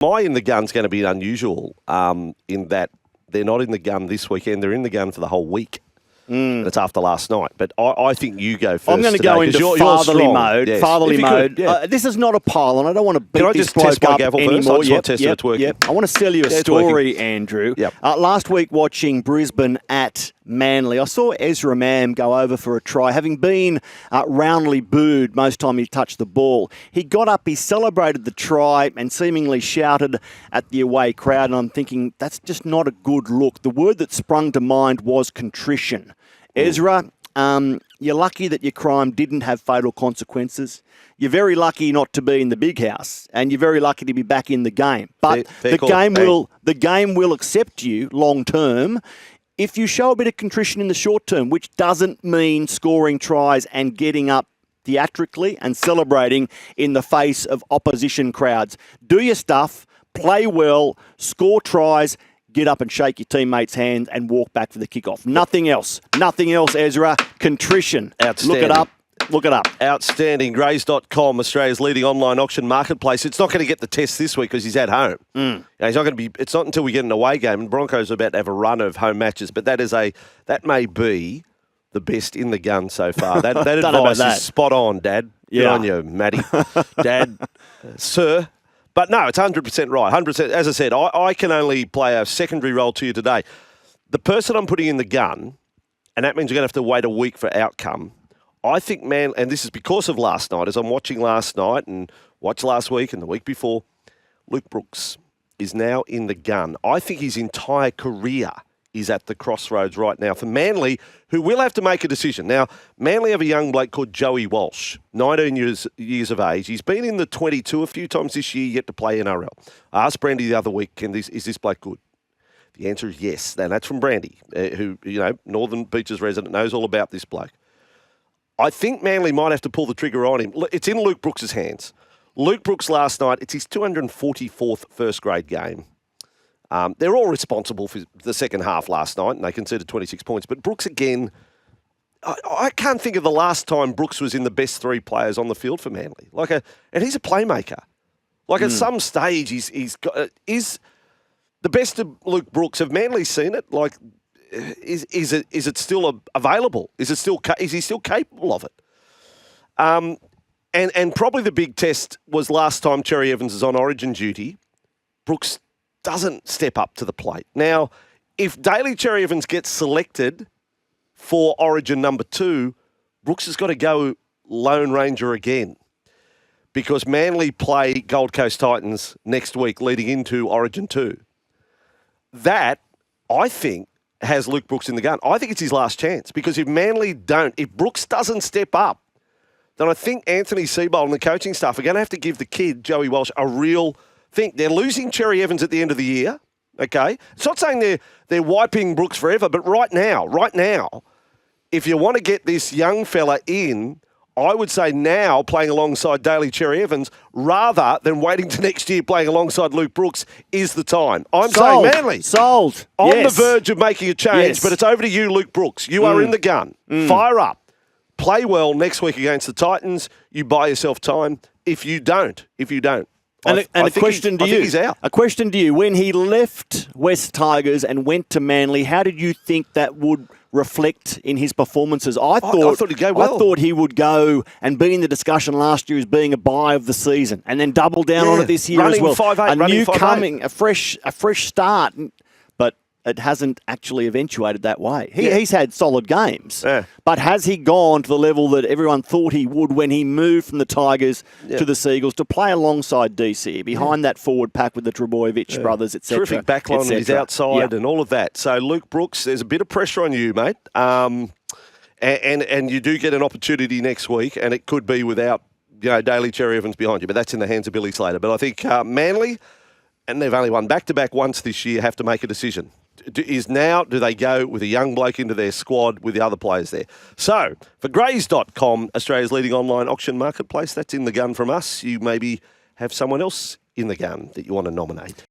My in the gun's going to be unusual in that they're not in the gun this weekend. They're in the gun for the whole week. It's after last night. But I think you go first. I'm going to go into fatherly mode. Yes. Fatherly mode. Yeah. This is not a pile-on. I don't want to beat Can I this just test bloke my up gavel anymore. first? I just want to test if it's working. I want to sell you a story, Andrew. Yep. Last week watching Brisbane at Manly, I saw Ezra go over for a try. Having been roundly booed most time he touched the ball, he got up, he celebrated the try and seemingly shouted at the away crowd. And I'm thinking, that's just not a good look. The word that sprung to mind was contrition. Ezra, you're lucky that your crime didn't have fatal consequences. You're very lucky not to be in the big house, and you're very lucky to be back in the game. But the game will accept you long term if you show a bit of contrition in the short term, which doesn't mean scoring tries and getting up theatrically and celebrating in the face of opposition crowds. Do your stuff, play well, score tries. Get up and shake your teammates' hands and walk back for the kickoff. Nothing else. Nothing else, Ezra. Contrition. Outstanding. Look it up. Outstanding. Grays.com, Australia's leading online auction marketplace. It's not going to get the test this week because he's at home. He's not going to be. It's not until we get an away game, and Broncos are about to have a run of home matches. But that may be the best in the gun so far. That advice is spot on, Dad. Good on you, Matty. Dad, sir. But no, it's 100% right. 100%. As I said, I can only play a secondary role to you today. The person I'm putting in the gun, and that means you're going to have to wait a week for outcome. I think, man, and this is because of last night, as I'm watching last night and watched last week and the week before, Luke Brooks is now in the gun. I think his entire career is at the crossroads right now for Manly, who will have to make a decision. Now, Manly have a young bloke called Joey Walsh, 19 years of age. He's been in the 22 a few times this year, yet to play NRL. I asked Brandy the other week, is this bloke good? The answer is yes. And that's from Brandy, who, Northern Beaches resident, knows all about this bloke. I think Manly might have to pull the trigger on him. It's in Luke Brooks' hands. Luke Brooks last night, it's his 244th first-grade game. They're all responsible for the second half last night, and they conceded 26 points. But Brooks, again, I can't think of the last time Brooks was in the best three players on the field for Manly. And he's a playmaker. At some stage, is the best of Luke Brooks. Have Manly seen it? Is it still available? Is he still capable of it? And probably the big test was last time Cherry Evans is on Origin duty. Brooks doesn't step up to the plate. Now, if Daly Cherry Evans gets selected for Origin number 2, Brooks has got to go Lone Ranger again because Manly play Gold Coast Titans next week leading into Origin 2. That, I think, has Luke Brooks in the gun. I think it's his last chance because if Brooks doesn't step up, then I think Anthony Seibold and the coaching staff are going to have to give the kid, Joey Walsh, a real think. They're losing Cherry Evans at the end of the year, okay? It's not saying they're wiping Brooks forever, but right now, if you want to get this young fella in, I would say now playing alongside Daly Cherry Evans rather than waiting to next year playing alongside Luke Brooks is the time. I'm saying Manly. Sold. On the verge of making a change, but it's over to you, Luke Brooks. You are in the gun. Fire up. Play well next week against the Titans. You buy yourself time. If you don't. And a question to you. He's out. A question to you. When he left West Tigers and went to Manly, how did you think that would reflect in his performances? I thought he'd go well. I thought he would go and be in the discussion last year as being a buy of the season and then double down on it this year as well. 5'8", a fresh start. But it hasn't actually eventuated that way. He's had solid games, but has he gone to the level that everyone thought he would when he moved from the Tigers to the Seagulls to play alongside DC, behind that forward pack with the Trebojevic brothers, etc.? Terrific backline on his outside and all of that. So, Luke Brooks, there's a bit of pressure on you, mate. And you do get an opportunity next week, and it could be without Daly Cherry Evans behind you, but that's in the hands of Billy Slater. But I think Manly, and they've only won back-to-back once this year, have to make a decision. Do they go with a young bloke into their squad with the other players there? So, for Grays.com, Australia's leading online auction marketplace, that's in the gun from us. You maybe have someone else in the gun that you want to nominate.